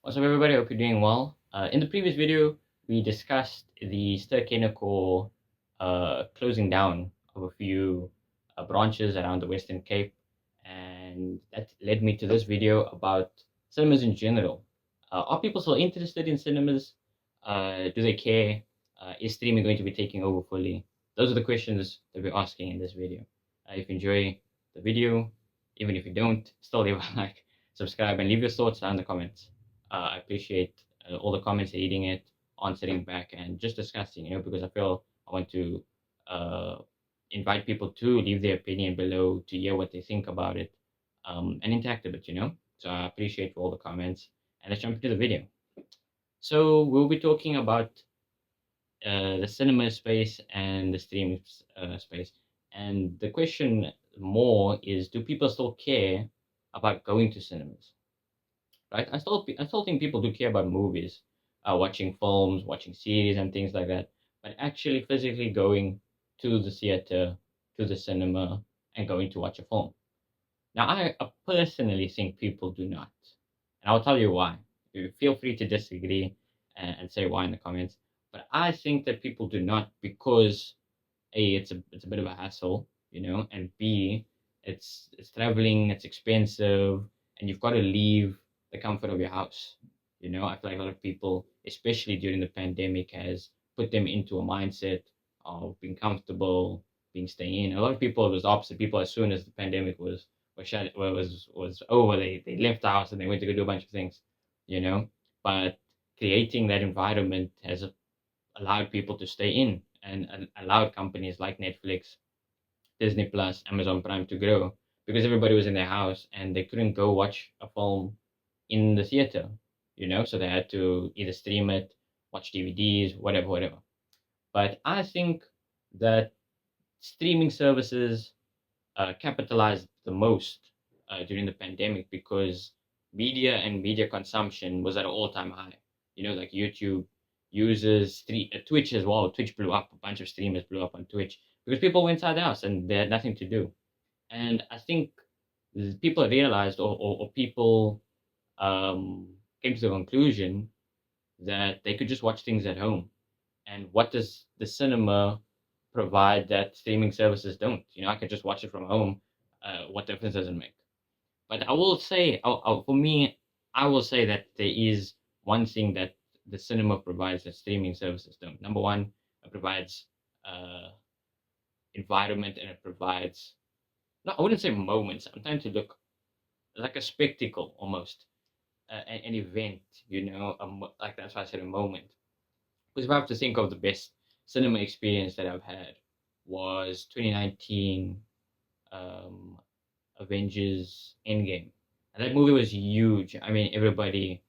What's up, everybody? Hope you're doing well. In the previous video, we discussed the Ster-Kinekor closing down of a few branches around the Western Cape, and that led me to this video about cinemas in general. Are people still interested in cinemas? Do they care? Is streaming going to be taking over fully? Those are the questions that we're asking in this video. If you enjoy the video, even if you don't, still leave a like, subscribe, and leave your thoughts down in the comments. I appreciate all the comments, reading it, answering back, and just discussing, because I feel I want to uh, invite people to leave their opinion below to hear what they think about it and interact a bit. So I appreciate all the comments. And let's jump into the video. So we'll be talking about the cinema space and the streaming space. And the question more is, do people still care about going to cinemas? Right? I still think people do care about movies, watching films, watching series, and things like that. But actually, physically going to the theater, to the cinema, and going to watch a film. Now, I personally think people do not, and I'll tell you why. You feel free to disagree and say why in the comments. But I think that people do not because A, it's a bit of a hassle, and B, it's traveling, it's expensive, and you've got to leave the comfort of your house. I feel like a lot of people, especially during the pandemic, has put them into a mindset of being comfortable, being staying in. A lot of people, it was the opposite. People, as soon as the pandemic was over, they left the house and they went to go do a bunch of things, you know. But creating that environment has allowed people to stay in and allowed companies like Netflix, Disney Plus, Amazon Prime to grow because everybody was in their house and they couldn't go watch a film in the theater. So they had to either stream it, watch DVDs, whatever, whatever. But I think that streaming services capitalized the most during the pandemic because media and media consumption was at an all-time high. Like YouTube users, Twitch as well. Twitch blew up. A bunch of streamers blew up on Twitch because people went inside the house and they had nothing to do. And I think people realized, or people um, came to the conclusion that they could just watch things at home. And what does the cinema provide that streaming services don't? I could just watch it from home. What difference does it make? But I will say, for me, I will say that there is one thing that the cinema provides that streaming services don't. Number one, it provides uh, environment and it provides, no, I wouldn't say moments. I'm trying to look like a spectacle almost, an event, like that's why I said a moment. Because if I have to think of the best cinema experience that I've had was 2019 um, Avengers Endgame. And that movie was huge. I mean, everybody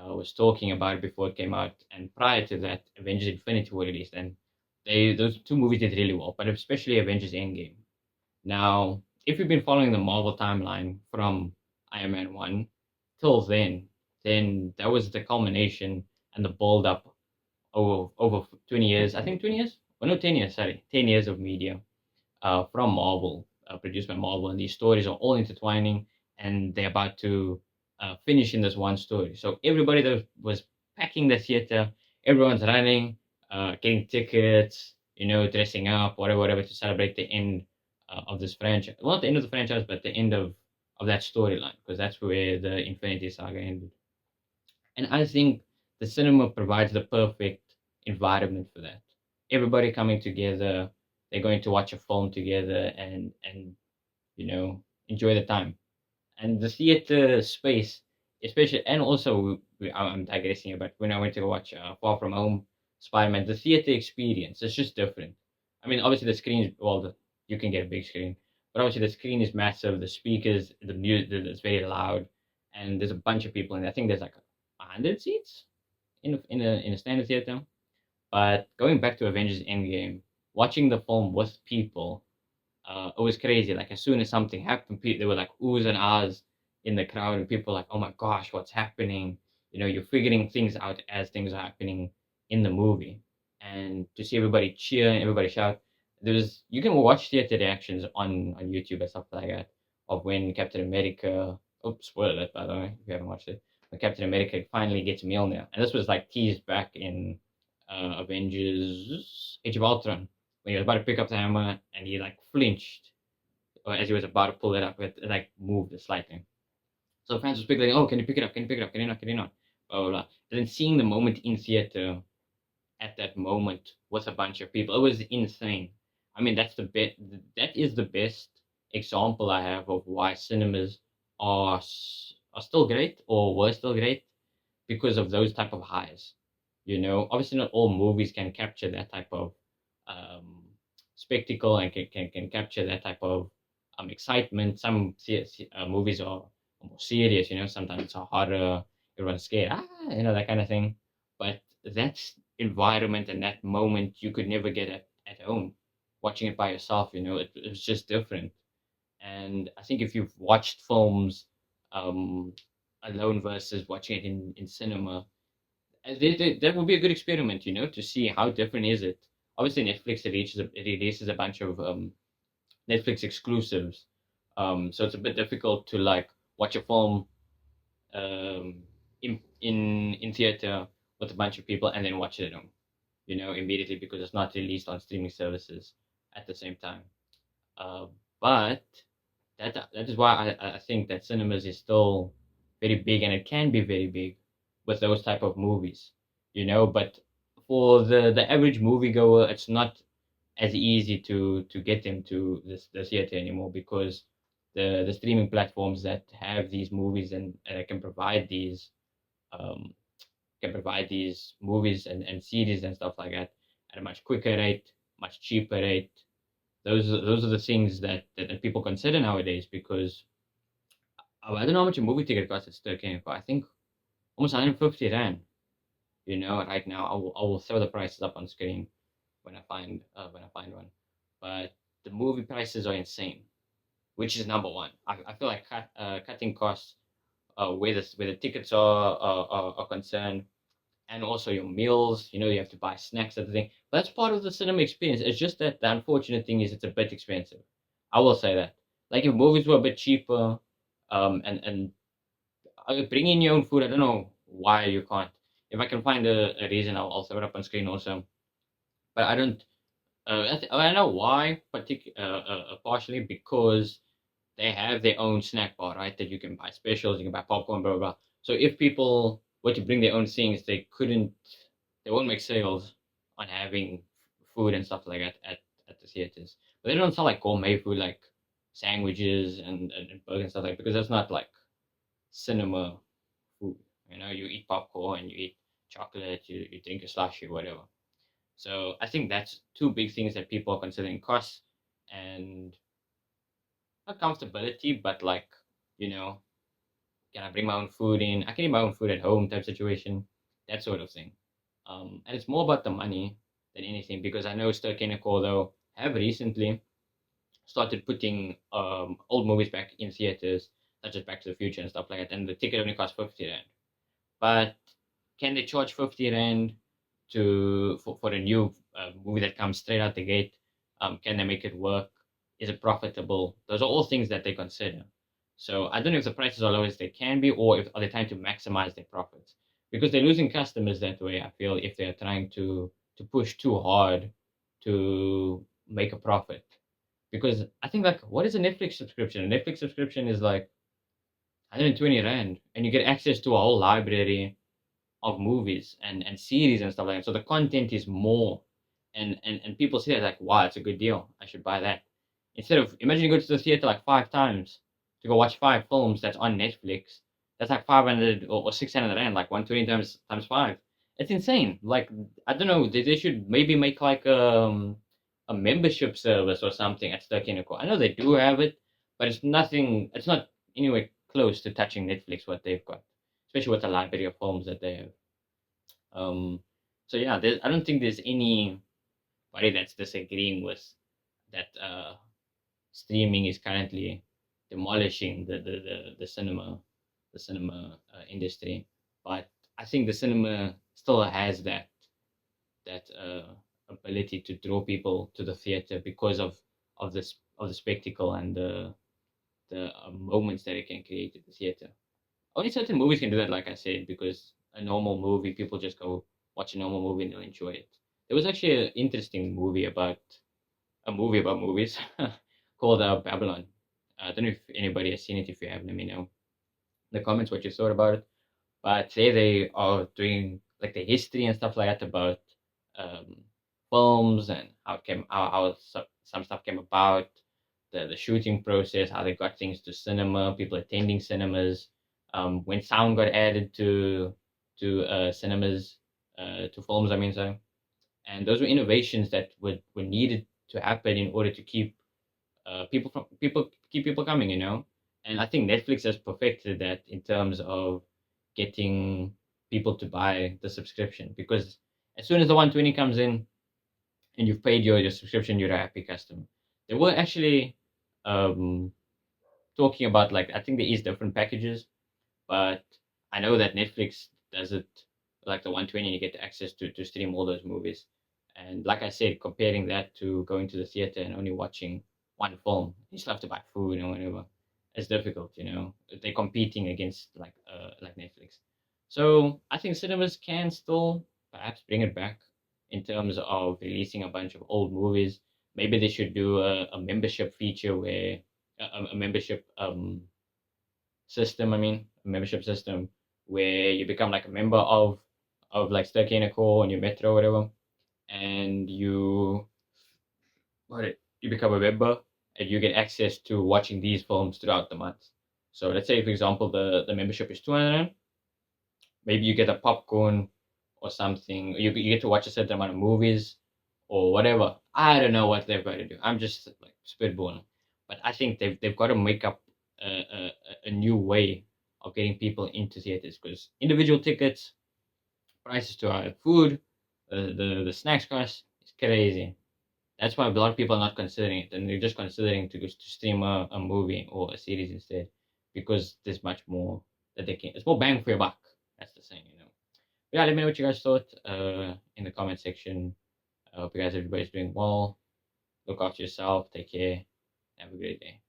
was talking about it before it came out, and prior to that, Avengers Infinity War released, and those two movies did really well, but especially Avengers Endgame. Now, if you've been following the Marvel timeline from Iron Man 1 till then that was the culmination and the build up over 20 years. I think 20 years? Well, no, 10 years, sorry. 10 years of media from Marvel, produced by Marvel, and these stories are all intertwining, and they're about to finish in this one story. So everybody that was packing the theater, everyone's running, getting tickets, dressing up, whatever, whatever, to celebrate the end of this franchise. Well, not the end of the franchise, but the end of that storyline, because that's where the Infinity Saga ended. And I think the cinema provides the perfect environment for that. Everybody coming together, they're going to watch a film together and enjoy the time. And the theater space, especially, and also I'm digressing here, but when I went to watch Far From Home, Spider-Man, the theater experience is just different. I mean, obviously the screen, well, you can get a big screen, but obviously the screen is massive. The speakers, the music, it's very loud, and there's a bunch of people, and I think there's like 100 seats in a standard theater. But going back to Avengers Endgame, watching the film with people, it was crazy. Like as soon as something happened, there were like oohs and ahs in the crowd, and people were like, "Oh my gosh, what's happening?" You're figuring things out as things are happening in the movie, and to see everybody cheer and everybody shout. You can watch theater reactions on YouTube and stuff like that of when Captain America. Oh, spoiler alert, by the way, if you haven't watched it. when Captain America finally gets Mjolnir. And this was like teased back in Avengers Age of Ultron when he was about to pick up the hammer and he like flinched or as he was about to pull it up, it like moved slightly. So fans were speculating, oh, can you pick it up? Can you pick it up? Can you not? Can you not? Blah, blah, blah. But then seeing the moment in theater at that moment with a bunch of people, it was insane. I mean, that is the best example I have of why cinemas are still great or were still great because of those type of highs. Obviously not all movies can capture that type of um, spectacle and can capture that type of excitement. Some movies are more serious, sometimes it's a horror, everyone's scared, that kind of thing. But that environment and that moment you could never get at home. Watching it by yourself, it was just different. And I think if you've watched films um, alone versus watching it in cinema, that would be a good experiment, to see how different is it. Obviously, Netflix it releases a bunch of Netflix exclusives, so it's a bit difficult to like watch a film um, in theater with a bunch of people and then watch it at home, immediately because it's not released on streaming services at the same time. Uh, but that is why I think that cinemas is still very big and it can be very big with those type of movies, But for the average moviegoer, it's not as easy to get them to the theater anymore because the streaming platforms that have these movies and um, can provide these movies and series and stuff like that at a much quicker rate, much cheaper rate. Those are the things that people consider nowadays because I don't know how much a movie ticket costs at Sturkane, but I think almost 150 rand. Right now I will throw the prices up on screen when I find one. But the movie prices are insane, which is number one. I feel like cutting costs where the tickets are concerned, and also your meals. You have to buy snacks at the thing. But that's part of the cinema experience. It's just that the unfortunate thing is it's a bit expensive. I will say that. Like if movies were a bit cheaper, and bring in your own food. I don't know why you can't. If I can find a reason, I'll throw it up on screen also. But I don't. I know why, partially because they have their own snack bar, right? That you can buy specials, you can buy popcorn, blah blah blah. So if people were to bring their own things, they won't make sales on having food and stuff like that at the theaters. But they don't sell like gourmet food like sandwiches and burgers and stuff like that, because that's not like cinema food. You eat popcorn, you eat chocolate, you drink a slushy, whatever. So I think that's two big things that people are considering: costs and not comfortability, but like, you know, can I bring my own food in? I can eat my own food at home type situation, that sort of thing. And it's more about the money than anything because I know Ster-Kinekor though have recently started putting old movies back in theaters, such as Back to the Future and stuff like that, and the ticket only costs 50 rand. But can they charge 50 rand for a new movie that comes straight out the gate? Can they make it work? Is it profitable? Those are all things that they consider. So I don't know if the prices are low as they can be, or if are they trying to maximize their profits because they're losing customers that way. I feel if they're trying to push too hard to make a profit, because I think like what is a Netflix subscription? A Netflix subscription is like 120 rand, and you get access to a whole library of movies and series and stuff like that. So the content is more, and people see that like, wow, it's a good deal. I should buy that. Instead of imagine you go to the theater like 5 times to go watch 5 films that's on Netflix. That's like 500 or 600 rand, like 120 times five. It's insane. Like I don't know. They should maybe make like a membership service or something at Sturkinico. I know they do have it, but it's nothing. It's not anywhere close to touching Netflix what they've got, especially with the library of films that they have. Um, so yeah, I don't think there's anybody that's disagreeing with that. Streaming is currently demolishing the cinema industry, but I think the cinema still has that ability to draw people to the theater because of the spectacle and the moments that it can create at the theater. only certain movies can do that, like I said, because a normal movie, people just go watch a normal movie and they'll enjoy it. There was actually an interesting movie about a movie about movies called Babylon. I don't know if anybody has seen it. If you have, let me know in the comments what you thought about it. But today they are doing like the history and stuff like that about um, films and how it came, how some stuff came about, the shooting process, how they got things to cinema, people attending cinemas, when sound got added to cinemas, to films. I mean, so, and those were innovations that were needed to happen in order to keep people keep people coming, you know. And I think Netflix has perfected that in terms of getting people to buy the subscription, because as soon as the 120 comes in and you've paid your subscription, you're a happy customer. They were actually um, talking about, like, I think there is different packages, but I know that Netflix does it like the 120, you get access to stream all those movies. And like I said, comparing that to going to the theater and only watching one film, you still have to buy food and whatever. It's difficult, you know. They're competing against like Netflix. So I think cinemas can still perhaps bring it back in terms of releasing a bunch of old movies. Maybe they should do a membership feature where a membership system. I mean, a membership system where you become like a member of like Sterkenico and your Metro or whatever, and you become a member and you get access to watching these films throughout the month. So let's say, for example, the membership is 200. Maybe you get a popcorn or something. You get to watch a certain amount of movies or whatever. I don't know what they've got to do. I'm just like spitballing, but I think they've got to make up a new way of getting people into theaters, because individual tickets, prices to our food, the snacks cost is crazy. That's why a lot of people are not considering it, and they're just considering to stream a movie or a series instead, because there's much more that they can. It's more bang for your buck. That's the saying, you know. But yeah, let me know what you guys thought in the comment section. I hope you guys everybody's doing well. Look after yourself. Take care. Have a great day.